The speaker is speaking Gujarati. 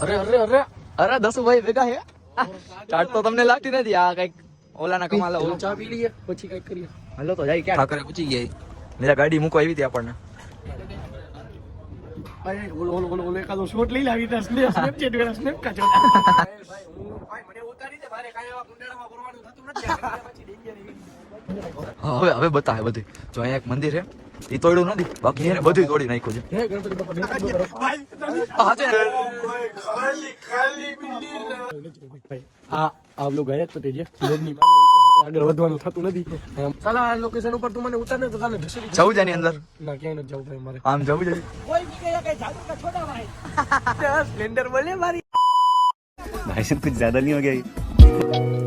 અરે અરે અરે અરે દસુભાઈ ભેગા હે ચાટ તો તમને લાગતી નથી આ કઈક ઓલાના કમાલ ચા પી લઈએ પછી કઈક કરીએ. હાલો તો જાય ક્યાં ઠાકરે પૂછી ગયા મેરા ગાડી મૂકો આવી હતી આપણને ઓલો એકાદો શોટ લઈ લાવી તા સ્નેપચેટ વાળા સ્નેપ કાચો. હવે હવે બતાવે બધું જો અહીંયા એક મંદિર હે એ તોડ્યું નથી બાકી એને બધું તોડી નાખ્યું છે હે ગણપતિ બાપા હા છે આ લોકો ગયા જ પતે છે લોગની આગળ વધવાનું થતું નથી. સાલા આ લોકેશન ઉપર તું મને ઉતારને તો સાલે ઢસડી જવું છે એની અંદર ના ક્યાંય નથી જવું ભાઈ મારે. આમ જવું છે કોઈ भी कहीं जादू का छोटा भाई स्प्लेंडर बोले मारी भाई साहब कुछ ज्यादा नहीं हो गया ये?